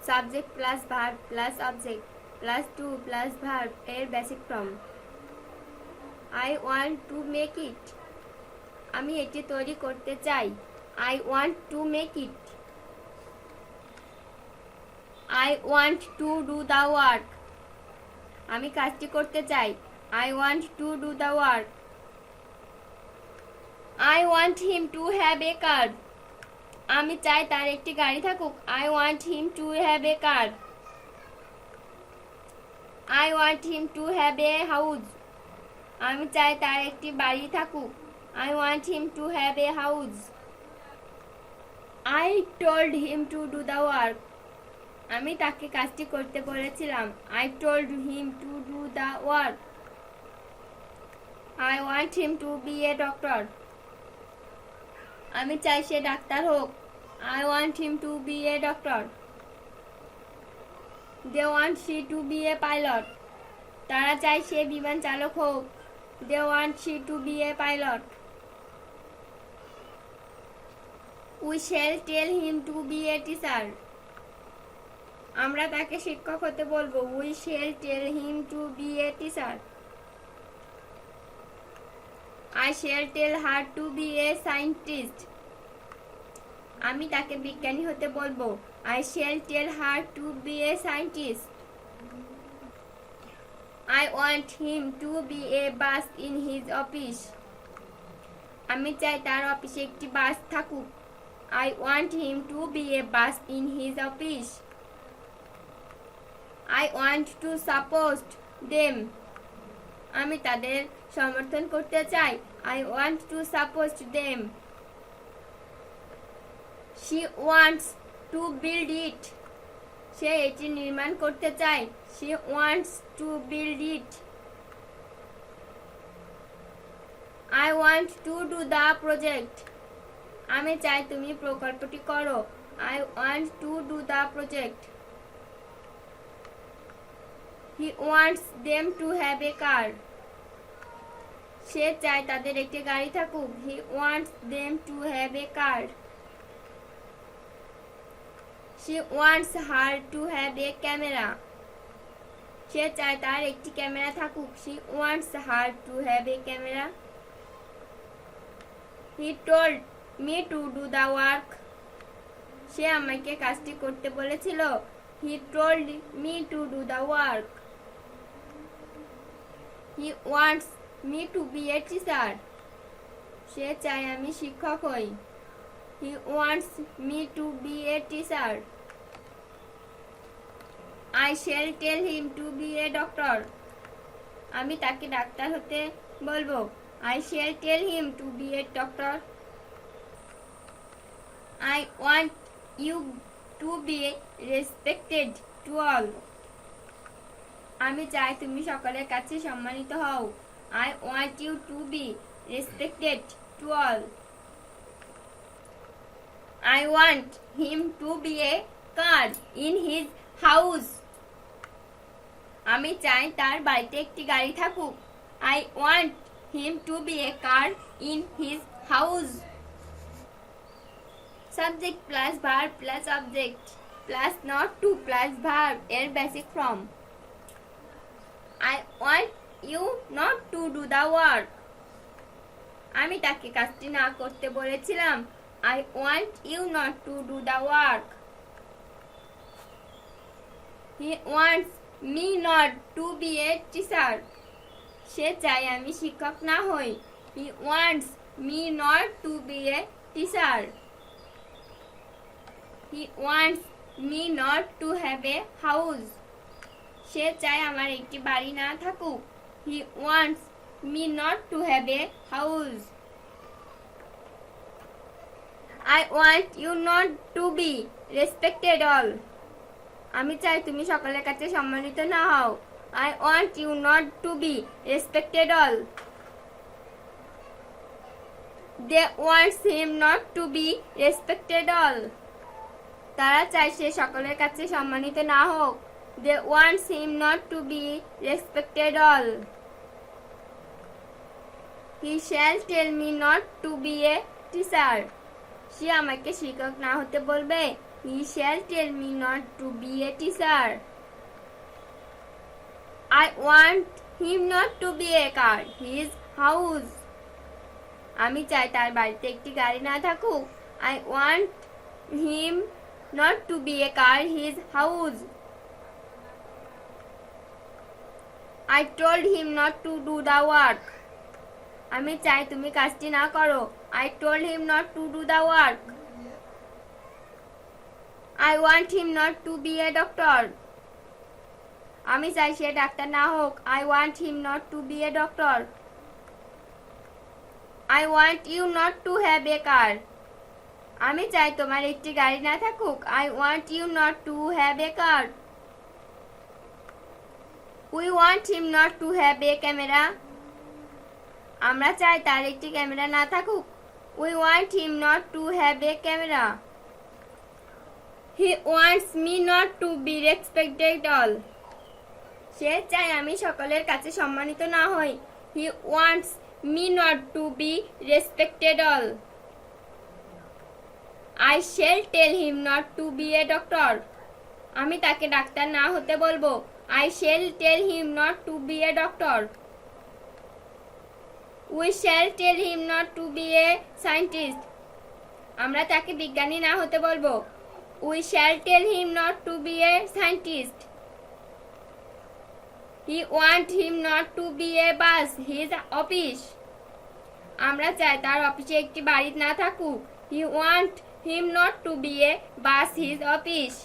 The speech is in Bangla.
Subject plus verb plus object plus to plus verb এর basic form. I want to make it, আমি এটি তৈরি করতে চাই। I want to make it. I want to do the work, আমি কাজটি করতে চাই। I want to do the work. I want him to have a car, আমি চাই তার একটি গাড়ি থাকুক। I want him to have a car. I want him to have a house, আমি চাই তার একটি বাড়ি থাকুক। I want him to have a house. I told him to do the work, আমি তাকে কাজটি করতে বলেছিলাম। I told him to do the work. I want him to be a doctor, আমি চাই সে ডাক্তার হোক। I want him to be a doctor. They want she to be a pilot, তারা চায় সে বিমান চালক হোক। They want she to be a pilot. We shall tell him to be a teacher, আমরা তাকে শিক্ষক হতে বলবো। We shall tell him to be a teacher. I shall tell her to be a scientist, আমি তাকে বিজ্ঞানী হতে বলবো। I shall tell her to be a scientist. I want him to be a bus in his office, আমি চাই তার অফিসে একটি বাস থাকুক। I want him to be a bus in his office. I want to support them, আমি তাদের সমর্থন করতে চাই। I want to support them. She wants to build it, সে এটি নির্মাণ করতে চায়। She wants to build it. I want to do the project, আমি চাই তুমি প্রকল্পটি করো। I want to do the project. He wants them to have a car, সে চায় তাদের একটি গাড়ি থাকুক। He wants them to have a car. She wants her to have a camera, সে চায় তার একটি ক্যামেরা থাকুক। She wants her to have a camera. He told me to do the work, সে আমাকে কাজটি করতে বলেছিল। He told me to do the work. He wants me to be a teacher, সে চায় আমি শিক্ষক হই। He wants me to be a teacher. I shall tell him to be a doctor, আমি তাকে ডাক্তার হতে বলবো। I shall tell him to be a doctor. I want you to be respected to all, আমি চাই তুমি সকলের কাছে সম্মানিত হও। I want you to be respected to all. I want him to be a car in his house, আমি চাই তার বাড়িতে একটি গাড়ি থাকুক। I want him to be a car in his house. Subject plus verb plus object plus not to plus verb এর basic form. I want you not to do the work, আমি তাকে কাজটি না করতে বলেছিলাম। I want you not to do the work. He wants me not to be a teacher, সে চায় আমি শিক্ষক না হই। He wants me not to be a teacher. He wants me not to have a house, সে চায় আমার একটি বাড়ি না থাকুক। He wants me not to have a house. I want you not to be respected all, আমি চাই তুমি সকলের কাছে সম্মানিত না হও। I want you not to be respected all. They want him not to be respected all, তারা চায় সে সকলের কাছে সম্মানিত না হোক। They want him not to be respected all. He shall tell me not to be a teacher, সে আমাকে শিক্ষক না হতে বলবে। He shall tell me not to be a teacher. I want him not to be a car. His house. আমি চাই তার বাড়িতে একটি গাড়ি না থাকুক। I want him not to be a car. His house. I told him not to do the work. আমি চাই তুমি কাজটি না করো। I told him not to do the work. I want him not to be a doctor. আমি চাই সে ডাক্তার না হোক। I want him not to be a doctor. I want you not to have a car. আমি চাই তোমার একটি গাড়ি না থাকুক। I want you not to have a car. We want him not to have a camera. আমরা চাই তার একটি ক্যামেরা না থাকুক। We want him not to have a camera. He wants me not to be respected all. সে চায় আমি সকলের কাছে সম্মানিত না হই। He wants me not to be respected all. I shall tell him not to be a doctor. আমি তাকে ডাক্তার না হতে বলবো। I shall tell him not to be a doctor. We shall tell him not to be a scientist. আমরা তাকে বিজ্ঞানী না হতে বলবো। We shall tell him not to be a scientist. He want him not to be a bus. His office. আমরা চাই তার অফিসে একটি বাড়ি না থাকুক। He want him not to be a bus. His office.